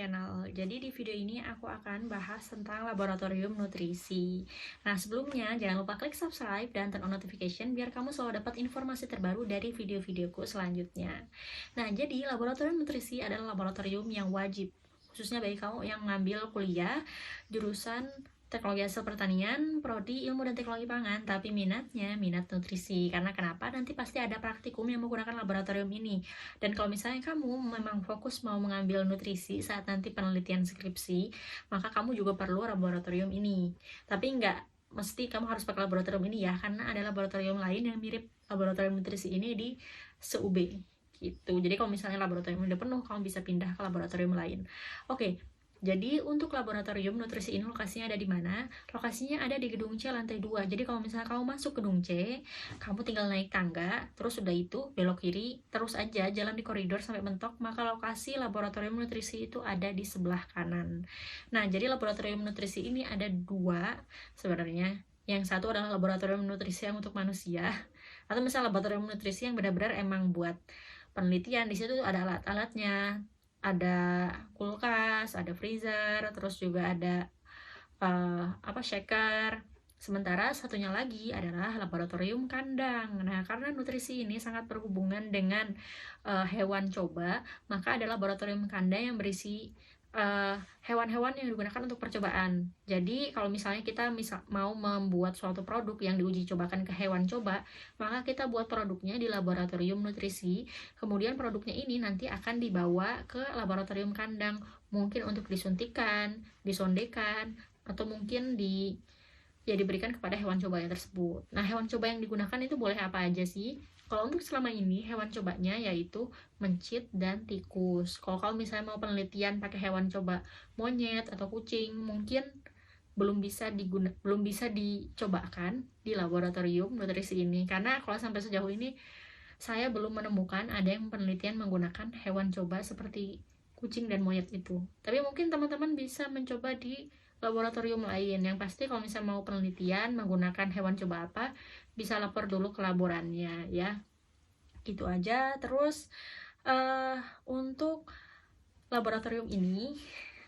channel. Jadi di video ini aku akan bahas tentang laboratorium nutrisi. Nah, sebelumnya jangan lupa klik subscribe dan turn on notification biar kamu selalu dapat informasi terbaru dari video-videoku selanjutnya. Nah, jadi laboratorium nutrisi adalah laboratorium yang wajib, khususnya bagi kamu yang ngambil kuliah jurusan Teknologi Hasil Pertanian, Prodi Ilmu dan Teknologi Pangan, tapi minatnya minat nutrisi. Karena kenapa? Nanti pasti ada praktikum yang menggunakan laboratorium ini. Dan kalau misalnya kamu memang fokus mau mengambil nutrisi saat nanti penelitian skripsi, maka kamu juga perlu laboratorium ini. Tapi nggak mesti kamu harus pakai laboratorium ini ya, karena ada laboratorium lain yang mirip laboratorium nutrisi ini di SUB gitu. Jadi kalau misalnya laboratorium udah penuh, kamu bisa pindah ke laboratorium lain. Oke. Jadi untuk laboratorium nutrisi ini lokasinya ada di mana? Lokasinya ada di gedung C lantai 2. Jadi kalau misalnya kamu masuk gedung C, kamu tinggal naik tangga, terus udah itu belok kiri, terus aja jalan di koridor sampai mentok, maka lokasi laboratorium nutrisi itu ada di sebelah kanan. Nah, jadi laboratorium nutrisi ini ada dua sebenarnya. Yang satu adalah laboratorium nutrisi yang untuk manusia, atau misalnya laboratorium nutrisi yang benar-benar emang buat penelitian. Di situ ada alat-alatnya, ada kulkas, ada freezer, terus juga ada shaker. Sementara satunya lagi adalah laboratorium kandang. Nah, karena nutrisi ini sangat berhubungan dengan hewan coba, maka ada laboratorium kandang yang berisi hewan-hewan yang digunakan untuk percobaan. Jadi kalau misalnya kita mau membuat suatu produk yang diuji cobakan ke hewan coba, maka kita buat produknya di laboratorium nutrisi. Kemudian produknya ini nanti akan dibawa ke laboratorium kandang, mungkin untuk disuntikan, disondekan, atau mungkin diberikan kepada hewan coba yang tersebut. Nah, hewan coba yang digunakan itu boleh apa aja sih? Kalau untuk selama ini hewan cobanya yaitu mencit dan tikus. Kalau misalnya mau penelitian pakai hewan coba monyet atau kucing, mungkin belum bisa dicobakan di laboratorium nutrisi ini, karena kalau sampai sejauh ini saya belum menemukan ada yang penelitian menggunakan hewan coba seperti kucing dan monyet itu. Tapi mungkin teman-teman bisa mencoba di laboratorium lain. Yang pasti kalau misalnya mau penelitian menggunakan hewan coba apa, bisa lapor dulu ke laborannya ya. Gitu aja. Terus untuk laboratorium ini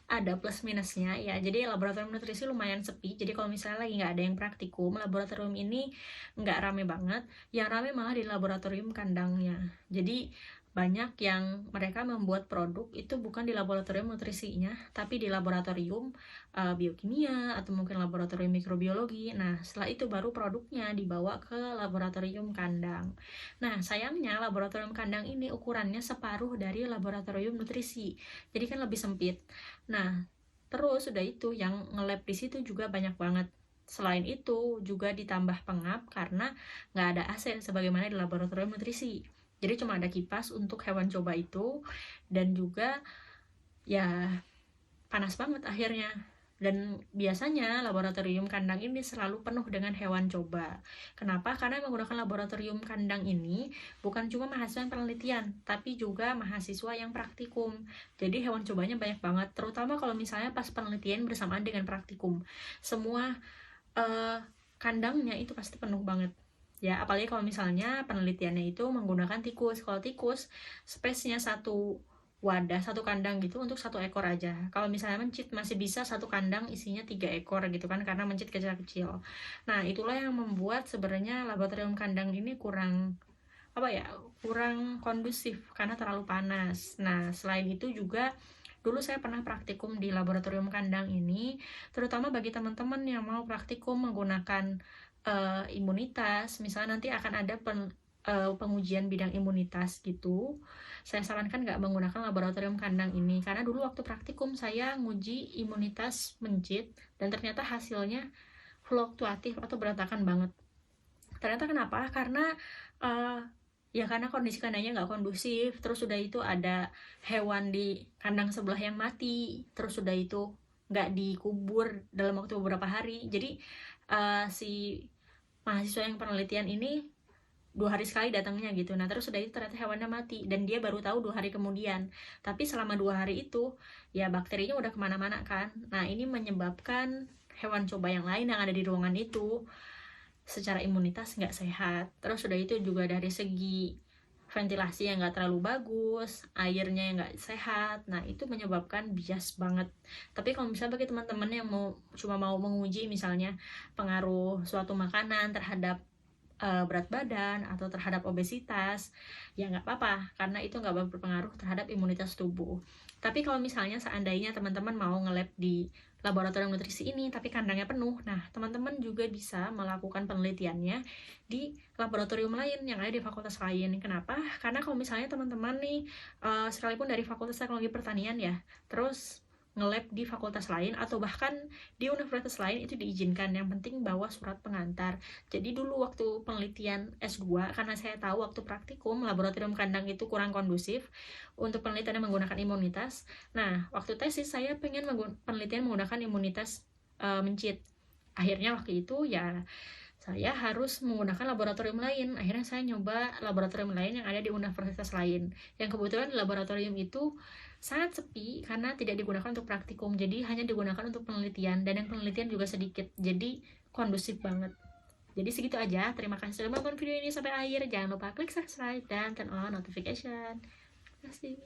ada plus minusnya ya. Jadi laboratorium nutrisi lumayan sepi. Jadi kalau misalnya lagi nggak ada yang praktikum, laboratorium ini nggak rame banget. Yang rame malah di laboratorium kandangnya. Jadi banyak yang mereka membuat produk itu bukan di laboratorium nutrisinya, tapi di laboratorium biokimia atau mungkin laboratorium mikrobiologi. Nah, setelah itu baru produknya dibawa ke laboratorium kandang. Nah, sayangnya laboratorium kandang ini ukurannya separuh dari laboratorium nutrisi. Jadi kan lebih sempit. Nah, terus udah itu yang nge-lab di situ juga banyak banget. Selain itu juga ditambah pengap karena nggak ada AC sebagaimana di laboratorium nutrisi. Jadi cuma ada kipas untuk hewan coba itu, dan juga ya panas banget akhirnya. Dan biasanya laboratorium kandang ini selalu penuh dengan hewan coba. Kenapa? Karena menggunakan laboratorium kandang ini bukan cuma mahasiswa yang penelitian, tapi juga mahasiswa yang praktikum. Jadi hewan cobanya banyak banget, terutama kalau misalnya pas penelitian bersamaan dengan praktikum. Semua kandangnya itu pasti penuh banget. Ya, apalagi kalau misalnya penelitiannya itu menggunakan tikus. Kalau tikus, space-nya satu wadah, satu kandang gitu untuk satu ekor aja. Kalau misalnya mencit masih bisa satu kandang isinya 3 ekor gitu kan, karena mencit kecil-kecil. Nah, itulah yang membuat sebenarnya laboratorium kandang ini kurang kondusif karena terlalu panas. Nah, selain itu juga dulu saya pernah praktikum di laboratorium kandang ini, terutama bagi teman-teman yang mau praktikum menggunakan imunitas. Misalnya nanti akan ada pengujian bidang imunitas gitu. Saya sarankan nggak menggunakan laboratorium kandang ini, karena dulu waktu praktikum saya nguji imunitas mencit dan ternyata hasilnya fluktuatif atau berantakan banget. Ternyata kenapa? Karena karena kondisi kandangnya nggak kondusif, terus udah itu ada hewan di kandang sebelah yang mati, terus udah itu nggak dikubur dalam waktu beberapa hari. Jadi si mahasiswa yang penelitian ini 2 hari sekali datangnya gitu. Nah, terus udah itu ternyata hewannya mati dan dia baru tahu 2 hari kemudian. Tapi selama 2 hari itu ya bakterinya udah kemana-mana kan. Nah, ini menyebabkan hewan coba yang lain yang ada di ruangan itu secara imunitas nggak sehat. Terus udah itu juga dari segi ventilasi yang nggak terlalu bagus, airnya yang nggak sehat. Nah, itu menyebabkan bias banget. Tapi kalau misalnya bagi teman-teman yang cuma mau menguji misalnya pengaruh suatu makanan terhadap berat badan atau terhadap obesitas, ya nggak apa-apa, karena itu nggak berpengaruh terhadap imunitas tubuh. Tapi kalau misalnya seandainya teman-teman mau nge-lab di laboratorium nutrisi ini tapi kandangnya penuh, nah teman-teman juga bisa melakukan penelitiannya di laboratorium lain yang ada di fakultas lain. Kenapa? Karena kalau misalnya teman-teman nih sekalipun dari Fakultas Teknologi Pertanian ya, terus nge-lab di fakultas lain atau bahkan di universitas lain, itu diizinkan, yang penting bawa surat pengantar. Jadi dulu waktu penelitian S2, karena saya tahu waktu praktikum laboratorium kandang itu kurang kondusif untuk penelitian yang menggunakan imunitas. Nah, waktu tesis saya pengen penelitian menggunakan imunitas mencit. Akhirnya waktu itu ya saya harus menggunakan laboratorium lain. Akhirnya saya nyoba laboratorium lain yang ada di universitas lain. Yang kebetulan laboratorium itu sangat sepi karena tidak digunakan untuk praktikum. Jadi hanya digunakan untuk penelitian, dan yang penelitian juga sedikit. Jadi kondusif banget. Jadi segitu aja. Terima kasih sudah menonton video ini sampai akhir. Jangan lupa klik subscribe dan turn on notification. Terima kasih.